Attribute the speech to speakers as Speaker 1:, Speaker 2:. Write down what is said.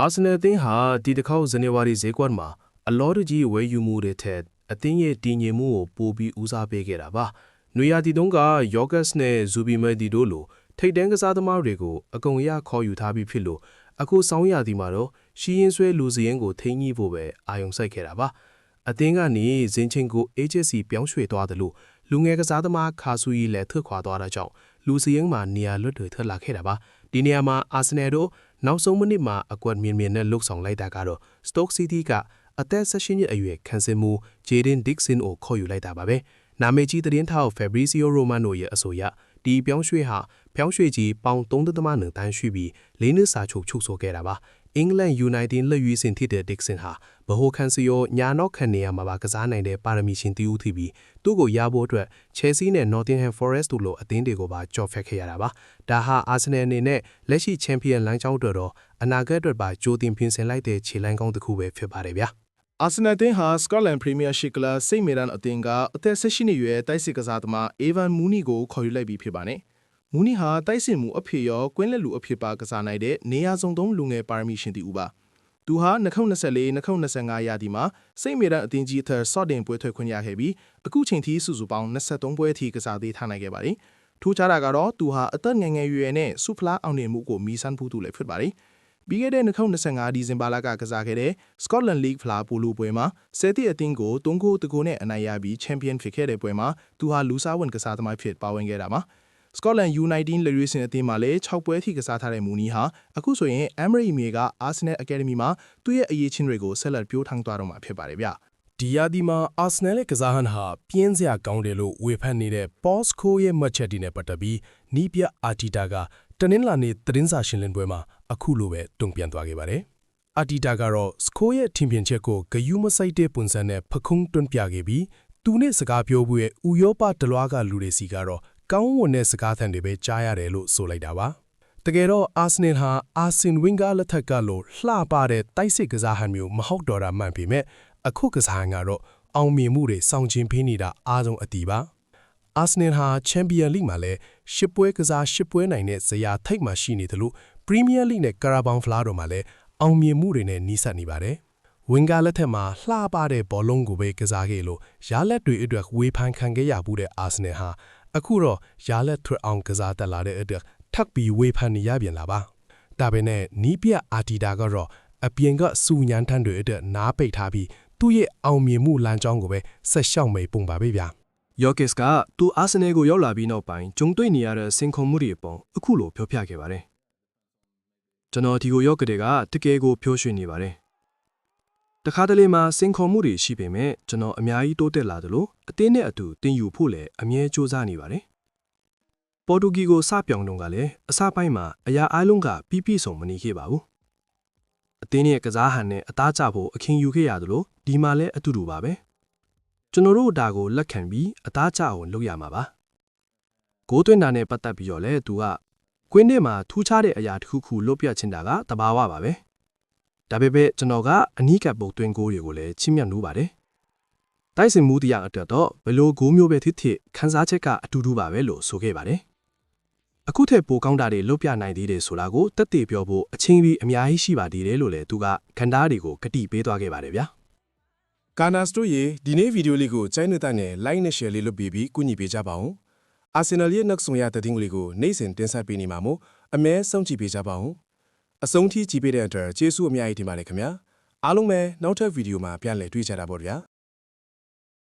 Speaker 1: အာဆင်နယ်အသင်းဟာဒီတစ်ခေါက်ဇန်နဝါရီဈေးကွက်မှာအလောတကြီးဝယ်ယူမှုတွေထက်အသင်းရဲ့တည်ငြိမ်မှုကိုပိုပြီးဦးစားပေးခဲ့တာပါ။နွေရာသီတုန်းကယောဂတ်စ်နဲ့ဇူဘီမဲဒီတို့လိုထိပ်တန်းကစားသမားတွေကိုအကုန်အရခေါ်ယူထားပြီးဖြစ်လို့အခုဆောင်းရာသီမှာတော့ရှီရင်ဆွဲလူစည်းရင်ကိုထိန်းညှိဖို့ပဲအာရုံစိုက်ခဲ့တာပါ။အသင်းကနေဇင်ချင်းကို agency ပြောင်းရွှေ့သွားတယ်လို့လူငယ်ကစားသမားခါဆူရီလည်းထွက်ခွာသွားတာကြောင့်လူစည်းရင်မှာနေရာလွတ်တွေထွက်လာခဲ့တာပါ။ဒီနေရာမှာအာဆင်နယ်တို့နောက်ဆုံးမိနစ်မှာအကွက်မြင်နဲ့လှုပ်ဆောင်လိုက်တာကတော့ Stoke City ကအသက်16နှစ်အရွယ်ခန်းစင်မှု Jayden Dixon ကိုခေါ်ယူလိုက်တာပါပဲ။နာမည်ကြီးသတင်းထောက် Fabrizio Romano ရဲ့အဆိုအရဒီပြောင်းရွှေ့ဟာပြောင်းရွှေ့ကြီးပေါင်3.1တန်းရှိပြီး၄နှစ်စာချုပ်ဆိုခဲ့တာပါ။အင်္ဂလန် United လက်ရွေးစင်ဖြစ်တဲ့ Dixon ဟာဗဟိုခန်းစီရောညာနောက်ခံနေရာမှာပါကစားနိုင်တဲ့ပါရမီရှင်တီဦးထီပြီးသူ့ကိုရဖို့အတွက် Chelsea နဲ့ Nottingham Forest တို့လိုအသင်းတွေကိုပါကြော်ဖက်ခဲ့ရတာပါ။ဒါဟာ Arsenal အနေနဲ့လက်ရှိ Champion လမ်းကြောင်းအတွက်တော့အနာဂတ်အတွက်ပါကြိုတင်ပြင်ဆင်လိုက်တဲ့ခြေလှမ်းကောင်းတစ်ခုပဲဖြစ်ပါတယ်ဗျာ
Speaker 2: ။အာဆင်နယ်တင်းဟာ Scotland Premiership ကလပ်စိတ်မီရန်အသင်းကအသက်16နှစ်အရွယ်တိုက်စစ်ကစားသမား Evan Mooney ကိုခေါ်ယူလိုက်ပြီးဖြစ်ပါတယ်။ Mooney ဟာတိုက်စစ်မှုအဖြစ်ရောကွင်းလက်လူအဖြစ်ပါကစားနိုင်တဲ့နေရာစုံသုံးလူငယ်ပါရမီရှင်တီဦးပါ။သူဟာ2024-2025ရာသီမှာစိတ်မီရန်အသင်းကြီးအထက်ဆော့တင်ပွဲထွက်ခွင့်ရခဲ့ပြီးအခုချိန်ထိစုစုပေါင်း23ပွဲအထိကစားသေးထားနိုင်ခဲ့ပါတယ်။ထူးခြားတာကတော့သူဟာအသက်ငယ်ငယ်ရွယ်နဲ့ဆူဖလားအောင်မြင်မှုကိုမီးစမ်းဖူးသူလည်းဖြစ်ပါတယ်။ပြီးခဲ့တဲ့2025ဒီဇင်ဘာလကကစားခဲ့တဲ့ Scotland League ဖလားပိုလိုပွဲမှာဆယ်တီအသင်းကို3ဂိုးတဂိုးနဲ့အနိုင်ရပြီး Champion ဖြစ်ခဲ့တဲ့ပွဲမှာသူဟာလူစားဝင်ကစားသမားဖြစ်ပါဝင်ခဲ့တာပါ။ Scotland United လက်ရွေးစင်အသင်းမှာလည်း6ပွဲထိကစားထားတဲ့မူနီဟာအခုဆိုရင် Emery မြေက Arsenal Academy မှာသူ့ရဲ့အရေးချင်းတွေကိုဆက်လက်ပြိုးထောင်သွားတော့မှာဖြစ်ပါတယ်ဗျ
Speaker 3: ။ဒီရာသီမှာ Arsenal ရဲ့ကစားဟန်ဟာပြင်းစရာကောင်းတယ်လို့ဝေဖန်နေတဲ့ Postco ရဲ့မှတ်ချက်တွေနဲ့ပတ်သက်ပြီးနီးပြအာတီတာကတနင်္လာနေ့သတင်းစာရှင်းလင်းပွဲမှာအခုလိုပဲတုံ့ပြန်သွားခဲ့ပါတယ်။အာတီတာကတော့ Sco ရဲ့ထင်မြင်ချက်ကိုဂယုမစိုက်တဲ့ပုံစံနဲ့ဖခုံးတွန်းပြခဲ့ပြီးသူနဲ့စကားပြောဖို့ရဲ့ဥရောပတလွားကလူတွေစီကတော့ကောင်းဝန်တဲ့စကားသံတွေပဲကြားရတယ်လို့ဆိုလိုက်တာပါ။တကယ်တော့ Arsenal ဟာ Arsene Wenger လက်ထက်ကလို့လှပတဲ့တိုက်စစ်ကစားဟန်မျိုးမဟုတ်တော့တာမှန်ပေမဲ့အခုကစားဟန်ကတော့အောင်မြင်မှုတွေစောင့်ခြင်းပေးနေတာအားဆုံးအတီးပါ။ Arsenal ဟာ Champion League မှာလည်း10ပွဲကစား10ပွဲနိုင်တဲ့ဇယားထိပ်မှာရှိနေတယ်လို့ Premier League နဲ့ Carabao ဖလားတို့မှာလည်းအောင်မြင်မှုတွေနဲ့နီးစပ်နေပါတယ်။ Wenger လက်ထက်မှာလှပတဲ့ဘောလုံးကိုပဲကစားခဲ့လို့ရလက်တွေအတွက်ဝေဖန်ခံခဲ့ရမှုတဲ့ Arsenal ဟာအခုတော့ရလက်ထွက်အောင်ကစားတက်လာတဲ့အတွက်ထပ်ပြီးဝေဖန်နေရပြန်လာပါ။ဒါပေမဲ့နီးပြအာတီတာကတော့အပြင်ကစူညံထန်းတွေအတွက်နားပိတ်ထားပြီးသူ့ရဲ့အောင်မြင်မှုလမ်းကြောင်းကိုပဲဆက်ရှောက်မိပုံပါပဲဗျာ
Speaker 1: ။ယော့ကစ်ကသူအာဆင်နယ်ကိုရောက်လာပြီးနောက်ပိုင်းဂျုံတွေ့နေရတဲ့စင်ခုံမှုတွေအပေါ်အခုလိုပြောပြခဲ့ပါတယ်။ကျွန်တော်ဒီကိုရောက်ကတဲ့ကတကယ်ကိုဖြိုးရွှင်နေပါတယ်။တခါတလေမှာစင်ခုံမှုတွေရှိပေမဲ့ကျွန်တော်အများကြီးတိုးတက်လာတယ်လို့အတင်းနဲ့အတူတင်ယူဖို့လည်းအမြဲစူးစမ်းနေပါတယ်။ပေါ်တူဂီကိုစပြောင်းတော့ကလည်းအစပိုင်းမှာအရာအားလုံးကပြီးဆုံးမနေခဲ့ပါဘူး။အတင်းရဲ့ကစားဟန်နဲ့အသားကျဖို့အခင်းယူခဲ့ရတယ်လို့ဒီမှာလည်းအတူတူပါပဲ။ကျွန်တော်တို့ဒါကိုလက်ခံပြီးအသားကျအောင်လုပ်ရမှာပါ။ဂိုးသွင်းတာနဲ့ပတ်သက်ပြီးတော့လည်းသူကကွင်းထဲမှာထူးခြားတဲ့အရာတစ်ခုခုလွတ်ပြချင်တာကတဘာဝပါပဲ။ဒါပေမဲ့ကျွန်တော်ကအနီးကပ်ပုံသွင်းဂိုးတွေကိုလည်းချီးမြှောက်လို့ပါတယ်။တိုက်စင်မှုတရားအတွက်တော့ဘယ်လိုဂိုးမျိုးပဲဖြစ်ဖြစ်ခန်းစားချက်ကအတူတူပါပဲလို့ဆိုခဲ့ပါတယ်။အခုထက်ပိုကောင်းတာတွေလွတ်ပြနိုင်သေးတယ်ဆိုတာကိုတက်တည်ပြောဖို့အချင်းပြီးအများကြီးရှိပါသေးတယ်လို့လည်းသူကခန္ဓာတွေကိုဂတိပေးသွားခဲ့ပါတယ်ဗျာ
Speaker 3: ။ကာနာစတိုရေဒီနေ့ဗီဒီယိုလေးကိုကြိုင်းနေတဲ့နဲ့ like နဲ့ share လေးလုပ်ပြီးကူညီပေးကြပါဦး။ Arsenal ရဲ့နောက်ဆုံးရတဲ့တင်ကလေးကိုနေ့စဉ်တင်ဆက်ပေးနေမှာမို့အမဲဆုံးကြည့်ပေးကြပါဦး။အဆုံးထိကြည့်ပေးတဲ့အတွက်ကျေးဇူးအများကြီးတင်ပါတယ်ခင်ဗျာ။အားလုံးပဲနောက်ထပ်ဗီဒီယိုမှာပြန်လည်တွေ့ကြတာပေါ့ဗျာ။